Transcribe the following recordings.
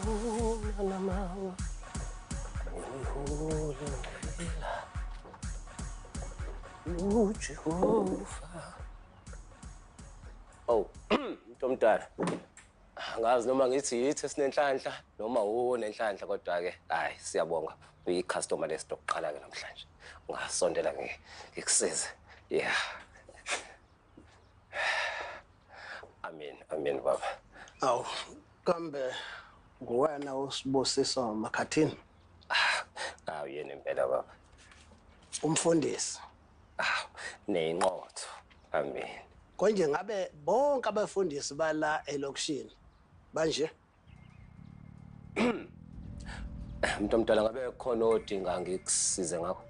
Namawa. Jehovah. Oh, Mntomdala. Angazi noma ngithi yithi sinenhlanhla noma unenhlanhla kodwa ke hayi siyabonga uyi-customer list oqala ke namhlanje. Ngasondela ngikusize. Yeah. Amen baba. Aw, kambe nguwena uSibusiso Makhathini? Hawu yena impela baba. Umfundisi. Neyiqotho. Amen. Konje ngabe bonke abafundisi bala elokishini manje? Mntomdala ngabe khona odinga ngikusize ngakho?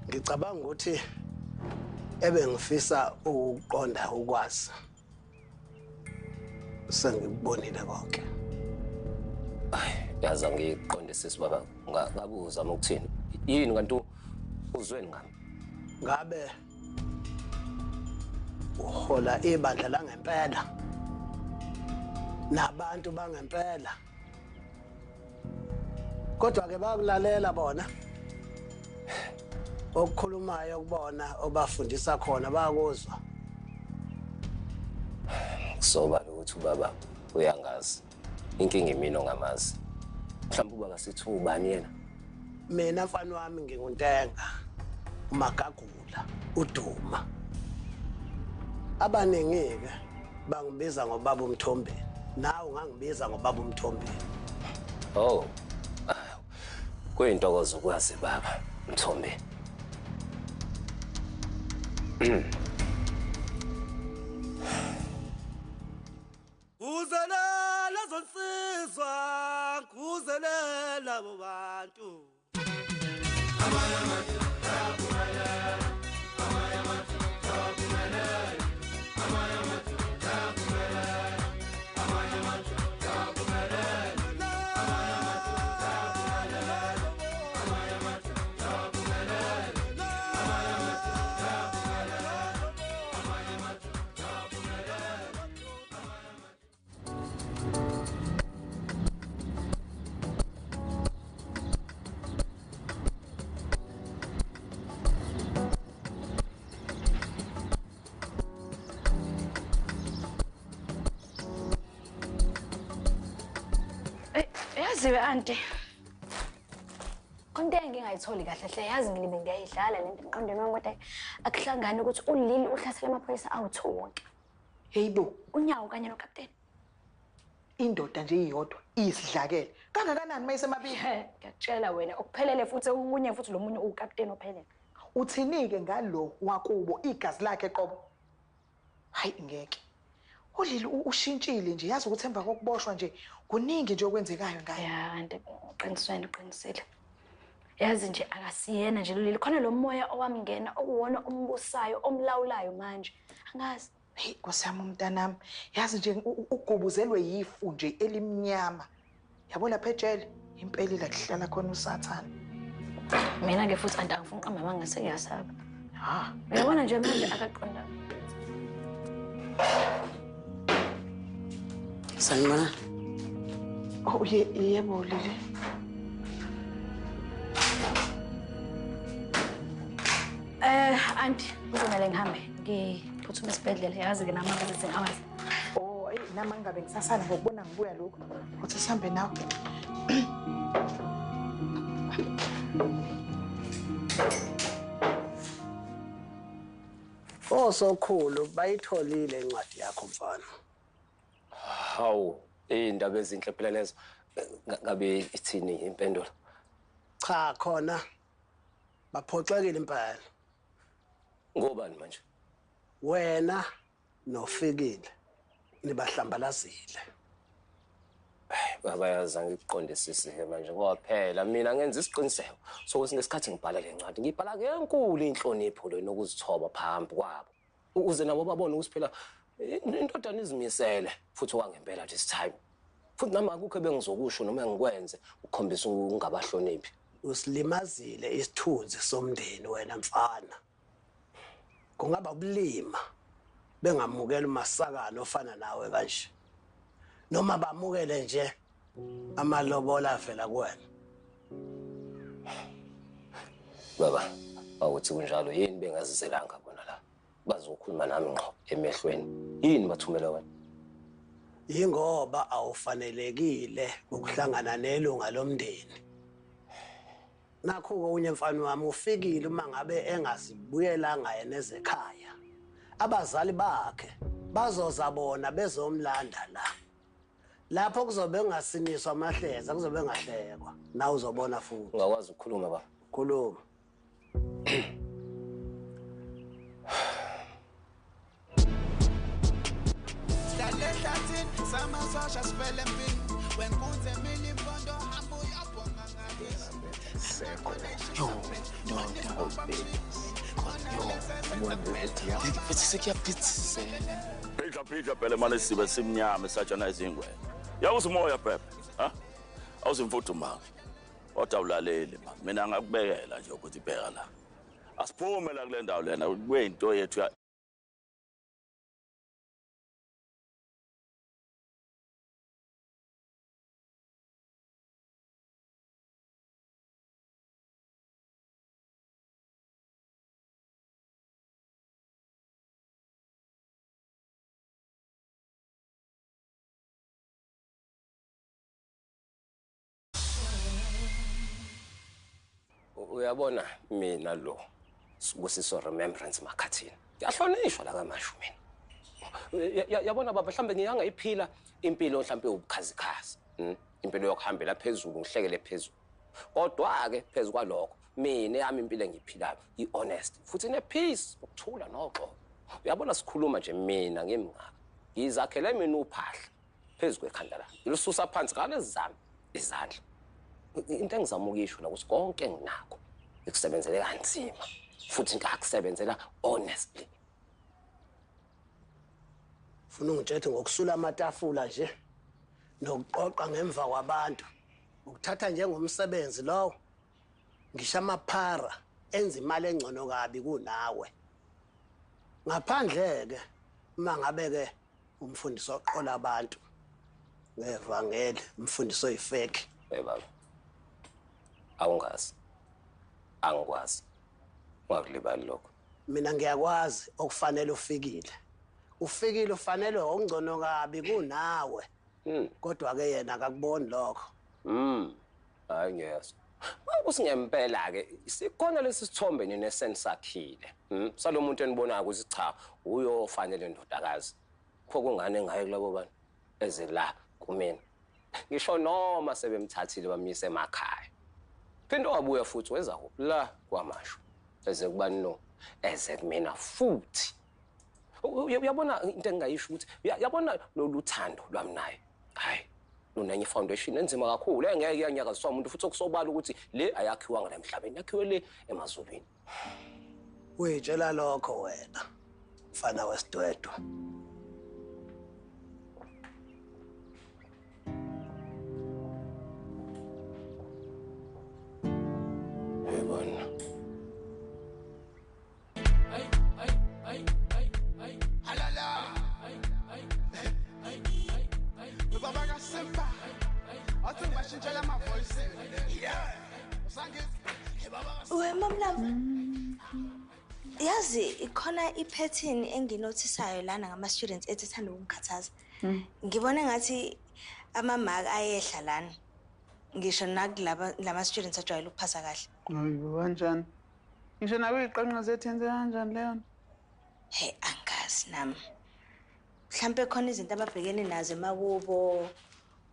Ngicabanga ukuthi ebengifisa ukuqonda ukwazi. Sengikubonile konke. Yaza ngiqonde sisi baba ngabuza ukuthini. Yini kanti uzweni ngami? Ngabe uhola ibandla la ngempela nabantu bangempela kodwa ke bakulalela bona okukhulumayo kubona obafundisa khona bayakuzwa soba ukuthi ubaba uyangazi inkinga imino ngamazi mhlawumbe ubaba sithi ubani yena mina mfana wami nginguntenga uMagagula uDuma abaningi ke bangibiza ngobaba uMthombeni nawe ungangibiza ngobaba uMthombeni. Oh kuyintokozo ukwazi baba Mthombeni. Kuzelela zonsizwa kuzelela abo bantu yaziwe auntie konke engingayitholi kahle hle yazi ngilibe ngiyayidlala lento emqondweni wami kodwa akuhlangane ukuthi uLili uhlasela amaphoyisa awu2 wonke. Heyibo Unyawo kanye nokapteni indoda nje iyodwa iyisidlakela kangakanani mayisemabili. Ngiyakutshela wena okuphelele futhi okunye futhi lo munye ukapteni ophelele. Uthinike ngalo wakubo igazi lakhe qobo. Hayi ngeke. uLili ushintshile nje yazi ukuthi emva kokuboshwa nje kuningi nje okwenzekayo ngaye. Ya auntie uqinisile. Yazi nje akasiyena nje uLili khona lo moya owamngena okuwona umbusayo omlawulayo manje. Angazi hey nkosiyami umntanami yazi nje ugubuzelwe yifu nje elimnyama. Yabo lapha ejele impela la kuhlala khona uSathane. Mina ke futhi anti angifuni uqamba manga sengiyasaba. Uyabona nje manje akaqonda. Sanibona. Oh yebo Lili. Auntie uzomela ngihambe ngiphuthume esibhedlela yazi ke nama visiting hours. Oh nama ngabe ngisasana ngokubona ngibuya lokho. Uthi sihambe nawe. Sokhulu bayitholile incwadi yakho mfana. Hawu indaba ezinhle phela lezo ngabe ithini impendulo? Cha khona baphoxekile impela. Ngobani manje? Wena noFikile nibahlambalazile. Baba yazi ngikuqonde sisi ke manje ngoba phela mina ngenza isiqiniseko sokuthi ngesikhathi ngibhala le ncwadi ngibhala ngenkulu inhlonipho lo nokuzithoba phambi kwabo ukuze nabo babone ukuthi phela indodana izimisele futhi wangempela this time futhi nami akukho bengizokusho noma ngikwenze ukukhombisa ungabahloniphi. Usilimazile isithunzi somndeni wena mfana. Kungaba ubulima bengamukela umasakano ofana nawe kanje. Noma bamukele nje Amalobola avela kuwena. Baba, awuthi kunjalo yini bengazizelanga bona la. Bazokhuluma nami ngqo emehlweni. Yini bathumela wena? Yingoba awufanelekile ukuhlangana nelunga lomndeni. Nakho unye mfana wami ufikile uma ngabe engazibuyelanga yena ezekhaya. Abazali bakhe bazozabona bezomlanda la. Lapho kuzobe ngasiniswa amahleza kuzobe ngahlekwa. Na uzobona futhi. Ungakwazi ukukhuluma baba. Khuluma. Phika phela manje sibe simnyama sajana izingwe. Yawusimoya phepha, ha? Awusimfuthumanga. Kodwa ulaleli ma. Mina ngakubekela nje ukuthi bheka la. Asiphume la kule ndawo lena kuyinto yethu ya Uyabona mina lo Sibusiso Remembrance Makhathini. Ngiyahlonishwa la kaMashu mina. Yabona baba mhlambe ngiyangayiphila impilo mhlambe ubukhazikhazi. Impilo yokuhambela phezulu ngihlekele phezulu. Kodwa ke phezulu kwalokho mina yami impilo engiphilayo ihonest futhi inepeace ukuthula noxolo. Uyabona sikhuluma nje mina ngimngaka. Ngizakhele mina uphahla phezulu kwekhanda la. Ngilisusa phansi ngalezi zami izandla. Into engizama ukuyisho la ukuthi konke enginakho ekusebenzele kanzima futhi ngakusebenzela honestly. Ufuna ungitshela ngokusula amatafula nje nokuqoqa ngemva kwabantu. Ukuthatha njengomsebenzi lowo. Ngisho amaphara enza imali engcono kabi kunawe. Ngaphandle ke uma ngabe ke umfundisi oqola abantu ngevangeli umfundisi oyifake. Baba. Awungazi. Angikwazi. Ungakulibali lokho. Mina ngiyakwazi okufanele ufikile. Ufikile ufanele ongcono kabi kunawe. Kodwa ke yena akakuboni lokho. Hayi ngiyezwa. Usingempela ke sikhona lesi sithombe nesensakhile. Salomuntu enibonayo ukuthi cha uyofanele ndodakazi. Kho kungane ngaye kulabo bantu eze la kumina. Ngisho noma sebemthathile bamyise emakhaya. Phinde wabuya futhi weza la kwaMashu. Eze kubani no? Eze kumina futhi. Uyabona into engayisho ukuthi uyabona loluthando lwami naye. Hayi. Lunenye foundation enzima kakhulu engeke iyanyakaziswa umuntu futhi okusobala ukuthi le ayakhiwanga la emhlabeni yakhiwe le emazulwini. Uyitshela lokho wena mfana wesidwedwe. Yazi ikhona ipattern enginotisayo lana ngama students ethithanda ukungikhathaza. Ngibona ngathi amamaka ayehla lana. Ngisho nakulaba lama students ajwayele ukuphasa kahle. Hayi kanjani? Ngisho nawe iqanqa zethu yenze kanjani leyo? Hey angazi nami. Mhlambe khona izinto ababhekene nazo emakubo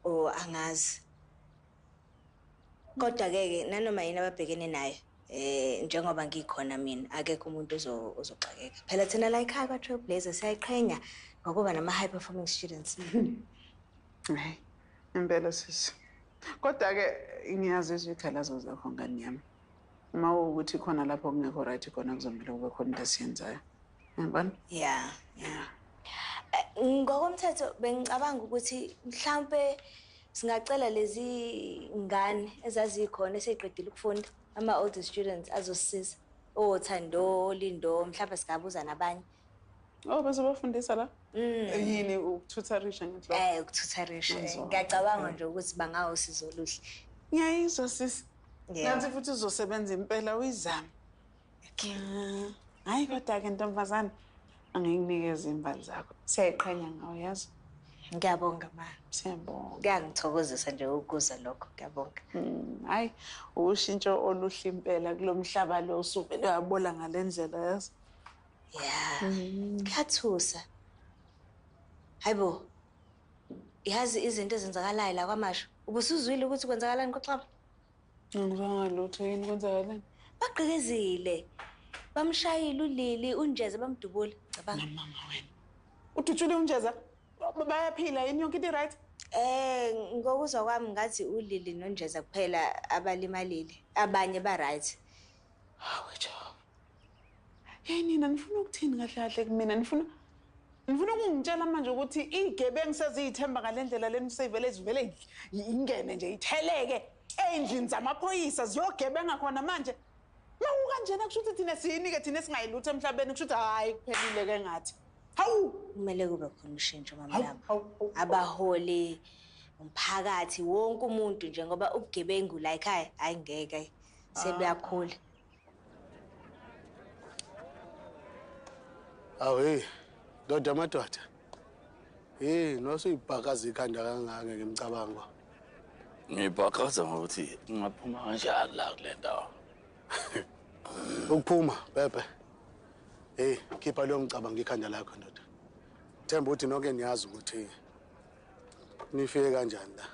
o angazi. Kodwa ke nanoma yini ababhekene nayo njengoba ngikhona mina akekho umuntu ozoxakeka. Phela thina la ekhaya kwa Trailblazer siyayiqhenya ngokuba nama high performing students. Hayi, impela sisi. Kodwa ke ngiyazizwa ikhalazo zakho ngani yami. Uma ukuthi khona lapho kungekho right khona kuzomela kube khona into esiyenzayo. Ngibona? Yeah. Ngokomthetho bengicabanga ukuthi mhlambe singacela lezi ngane ezazikhona eseqedile ukufunda ama-older students azosisiza. Thando, Lindo, mhlawumbe singabuza nabanye. Oh, bazobafundisa la? Yini ukuthutharisha ngenhloko? Ukuthutharisha. Ngiyacabanga nje ukuthi bangawusizo oluhle. Ngiyayizwa sisi. Yeah. Nansi futhi uzosebenza impela uyizama. Hayi kodwa-ke ntombazane, angikunikeza imbali zakho. Siyayiqhenya ngawe yazi. Ngiyabonga ma. Siyabonga. Kuyangithokozisa nje ukuzwa lokho. Ngiyabonga. Hayi, ushintsho oluhle impela kulomhlaba lo usuvele wabola ngalendlela yazi. Yeah. Kuyathusa. Hayibo. Yazi izinto ezenzakalayo la kwaMasho. Ubusuzwile ukuthi kwenzakalani koXaba? Ngizwa lutho yini kwenzakalani? Bagqikezile. Bamshayile uLili uNjeza bamdubula. Cabanga. Mama wena. Udutshule uNjeza? Bayaphila yini yonke into right? Ngokuzwa kwami ngathi uLili noNjeza kuphela abalimalile. Abanye ba right. Hawe cha. Hey nina nifuna ukuthini kahle kahle kumina nifuna ukungitshela manje ukuthi igebengu sezithemba ngalendlela leni seyivele zivele ingene nje itheleke endlini zamaphoyisa ziyogebenga khona manje. Mawukanjena kusho ukuthi thina siyinike thina singayilutho emhlabeni kusho ukuthi hayi kuphelile ke ngathi. Hawu Kumele kube khona ushintsho mama lami. Abaholi umphakathi wonke umuntu nje ngoba ubugebengu la ekhaya ayingeke sebuyakhula. Awu ndoda madoda. Nosuyibhakaza ikhanda kangaka ngemicabango. Ngibhakaza ngokuthi ngaphuma kanjani la kule ndawo. Ukuphuma bebe. Khipha lo mcabango ikhanda lakho ndoda. Themba ukuthi nonke niyazi ukuthi nifike kanjani la.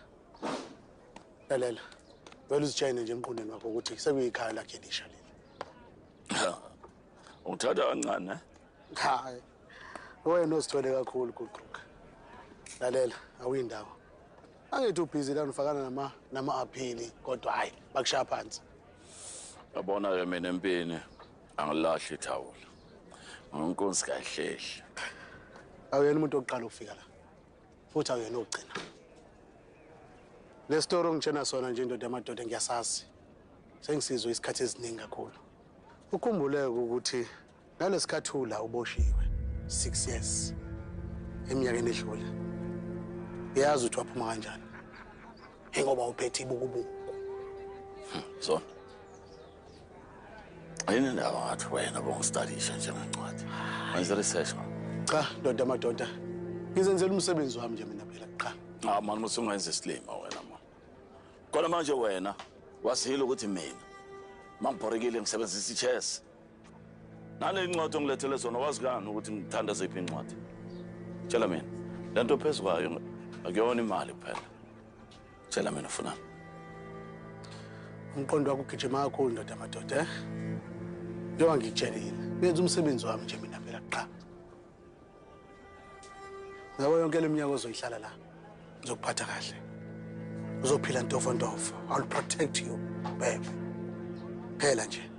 Lalela. Vele uzitshayine nje emqondweni wakho ukuthi sekuyikhaya lakhe elisha leli. Uthatha kancane ne? Hayi. Wena usithole kakhulu kuqhuka. Lalela, awuyindawo. Angithi ubhizi la ufakana nama-aphili kodwa hayi bakushaya phansi. Yabona ke mina empini angilahli ithawula. Nginkonsi kaHlehle. Awuyena umuntu oqala ukufika la. Futhi awuyena ogcina. Le story ngitshena sona nje indoda yamadoda ngiyasazi. Sengisizwe isikhathi esiningi kakhulu. Ukhumbuleke ukuthi nalesikhathula uboshiwe 6 years eminyakeni edlule. Yazi ukuthi waphuma kanjani. Ngoba uphethe ibukubuku. Zona. Ayini ndawo ngathi wena bongistudisha njengencwadi. Wenza research ma. Cha, ndoda madoda. Ngizenzela umsebenzi wami nje mina phela cha. Man musungenza isilima wena man. Kodwa manje wena wasihila ukuthi mina mangibhorekile ngisebenzisa ichess. Nale incwadi ongilethele zona wazi kani ukuthi ngithanda ziphi incwadi? Tshela mina. Lento phezulu kwayo akuyona imali kuphela. Tshela mina ufuna. Umqondo wakho ugijima kakhulu ndoda madoda. Njengoba ngikutshelile, benza umsebenzi wami nje mina phela cha. Ngabe yonke leminyaka ozoyihlala la. Ngizokuphatha kahle. Uzophila ntofo. I'll protect you, babe. Phela nje.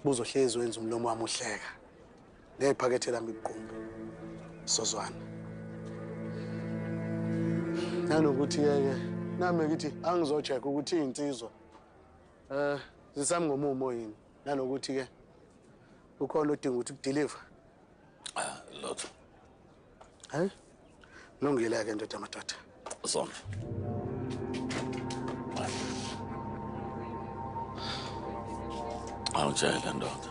Buzohlezi wenza umlomo wami uhleka. Nephakethe lami iqhumbu. Sozwana. Nanokuthi ke nami ngithi angizocheck ukuthi insizwa zisami ngomumo yini. Nanokuthi ke ukhona odinga ukuthi kudeliver. Lotho. Hayi. Lungile ke ndoda madoda. Zona. Awujayela ndoda.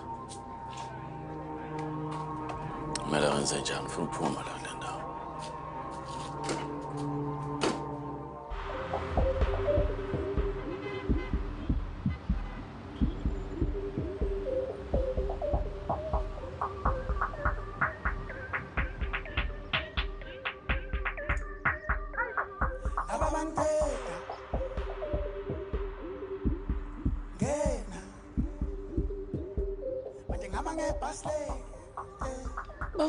Kumele wenze njani ufuna ukuphuma la kule ndawo?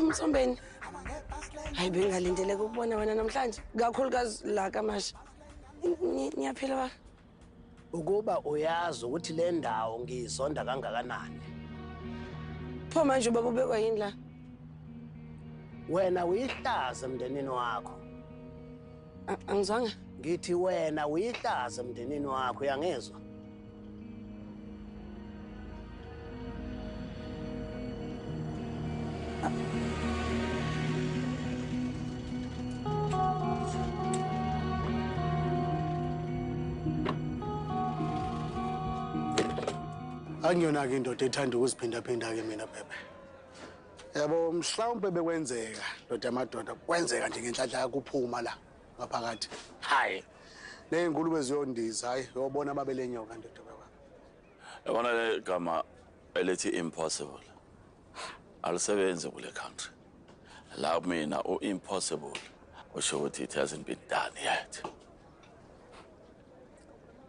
Msombeni. Hayi bengalindeleke ukubona wena namhlanje. Kakhulukazi la kaMasha. Niyaphila ba? Ukuba uyazi ukuthi le ndawo ngiyizonda kangakanani. Pho manje baba ubekwa yini la? Wena uyihlaza emndenini wakho. Angizwanga. Ngithi wena uyihlaza emndenini wakho uyangezwa? Angiyona-ke indoda ethanda ukuziphinda-phinda-ke mina Pepe. Yabo mhlawumbe bekwenzeka ndoda amadoda kwenzeka nje ngenhlanhla yakho uphuma la ngaphakathi. Hayi. Ney'ngulube ziyondiza hayi uyobona amabele enyoka ndoda baba. Yabona le gama elithi impossible. Alisebenzi kule country. La mina impossible usho ukuthi it hasn't been done yet.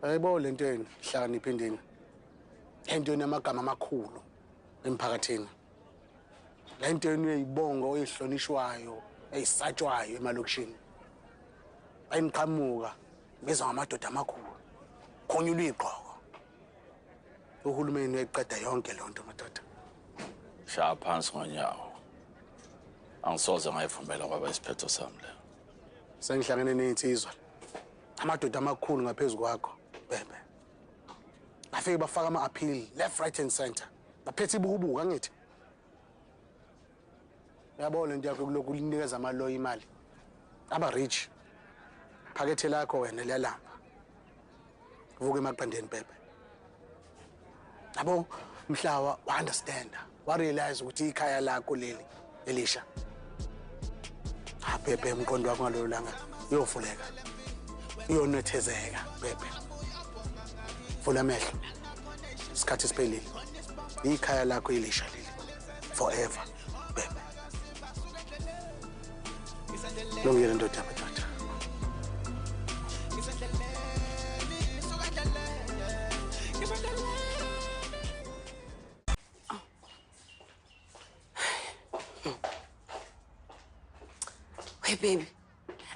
Hayibo lento yini hlakanipha indini. Into enamagama amakhulu emphakathini. La into yini uyibongo ezihlonishwayo ezisatshwayo emalokishini. Ayiniqhamuka bezwa ngamadoda amakhulu. Khonyula igqoko. Uhulumeni uyayiqeda yonke lonto madoda. Shaya phansi ngonyawo. Angisoze ngayivumela kwaba isiphetho sami le. Sengihlangene nezinsizwa. Amadoda amakhulu ngaphezulu kwakho, Bebe. Afike bafaka ama-appeal left right and center. Baphethe ibukubuka ngithi. Yabo lento yakho kulokhu linikeza amaloya imali. Aba rich. Phakethe lakho wena liyalamba. Vuka emaqandeni Bebe. Yabo mhlawa wa understand. Wa realize ukuthi ikhaya lakho leli Elisha. Bebe umqondo wakho ngalolu langa uyovuleka. Uyonethezeka Bebe. Vula amehlo. Isikhathi siphelile. Ikhaya lakho Elisha leli. Forever Bebe. Lungile ndoda madoda. Hey baby,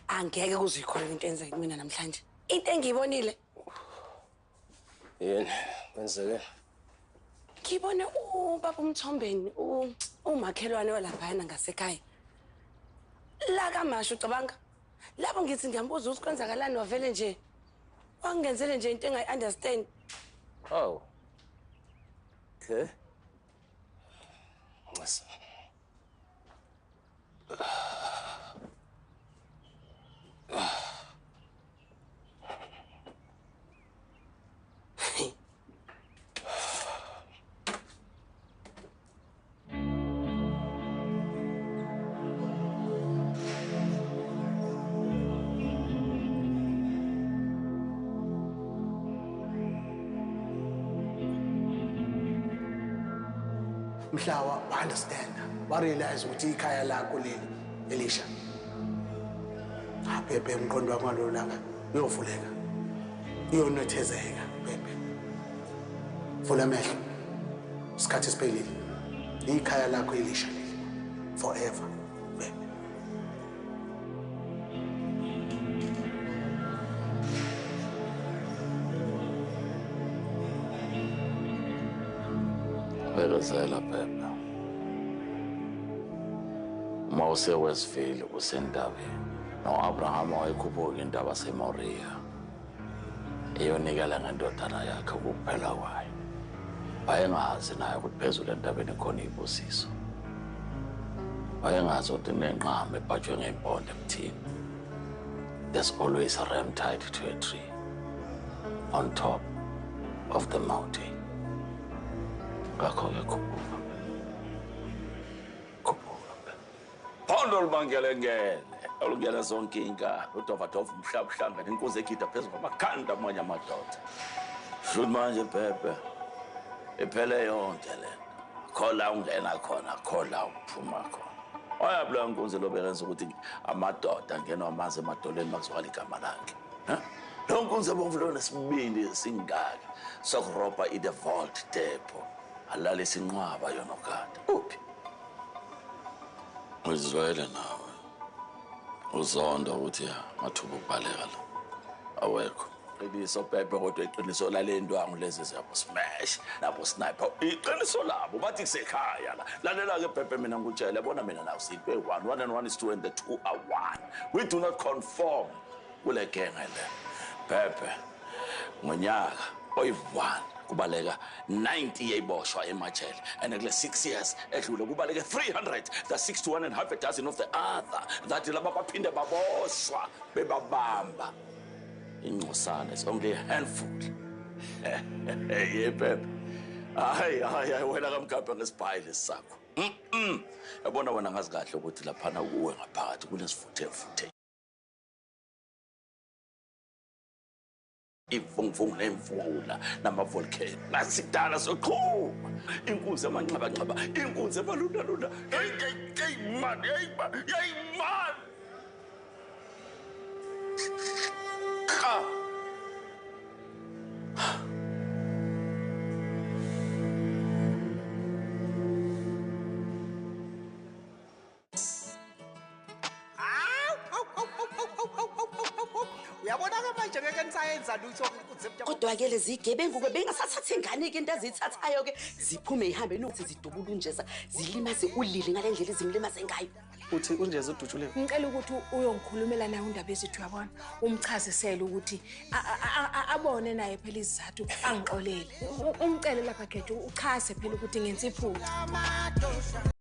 angeke kuzuyikhola into enzeka kumina namhlanje. Into engiyibonile. Yini kwenzeke? Ngibone ubaba uMthombeni umakhelwane walaphayana ngasekhaya. La kaMasha ucabanga? Lapho ngithi ngiyambuza ukuthi kwenzakalani wavele nje. Wangenzele nje into engayi-understand. Oh. Okay. Listen. Mhlawa wa understand. Wa realize ukuthi ikhaya lakho leli Elisha. Bebe umqondo wakho ngalolu langa uyovuleka. Uyonethezeka Bebe. Vula amehlo. Isikhathi siphelile. Ikhaya lakho Elisha leli. Forever Bebe. Bekezela Pepe. Mawuse Westville usentabeni. No-Abraham wayekhuphuka intaba seMoriya. Eyonikela ngendodana yakhe ukuphela kwayo. Wayengazi naye ukuthi phezulu entabeni khona ibusiso. Wayengazi ukuthi nenqama ebhajwe ngey'mpondo ebuthini. There's always a ram tied to a tree on top of the mountain. Ngakho-ke khuphuka. Khuphuka. Phondo lubangelengele. Olungena zonke inka. Udovatova umhlabuhlanga nenkunzi egida phezulu kwamakhanda amanye amadoda. Shuthi manje Pepe. Iphele yonke lento. Khola ungena khona, khola uphuma khona. Wayabula inkunzi lobekenza ukuthi amadoda angena amanzi emadolweni makuzwakala igama lakhe. Lo nkunzi ebomvu lona sibindi singaka. Sokurobha the vault depot. Alale sinqwaba yona okade. Uphi? Uzwele nawe. Uzonda ukuthi mathuba ukubaleka la. Awekho. Iqiniso Pepe kodwa iqiniso lale ndwangu lezi ziyabo smash nabo sniper. Iqiniso labo bathi kusekhaya la. Lalela ke Pepe mina ngutshela yabona mina nawe sitwe 1 and 1 is 2 and the 2 are 1. We do not conform kule gang le. Pepe ngonyaka oyi1 kubaleka 90 yeyiboshwa emajele and kule 6 years edlule kubaleke 300. That's 6 to 1 and half a dozen of the other that laba baphinde baboshwa bebabamba ingcosana is only a handful. Yeah Pepe hayi wena kamgabha ngesibhayile sakho. Yabona wena ngazi kahle ukuthi laphana kuwe ngaphakathi kunesifuthe. Ivunguvungu nemvula namavolcano nasidala soqhuma inkunzi yamanxabanxaba inkunzi ebalunda hey man uyabona ke manje ngeke nisayenza lutho kodwa-ke lezi igebengu-ke bengasathathi ingane-ke into eziyithathayo-ke ziphume yihambe nokuthi zidubule unjeza zilimaze ulili ngale ndlela ezimlimaze ngayo. Uthi unjeza udutshuliwe? Ngicela ukuthi uyongikhulumela naye undaba ezithu yabona umchazisele ukuthi abone naye phela izizathu angixolele. Umcele lapha khethu uchaze phela ukuthi ngenza iphutha.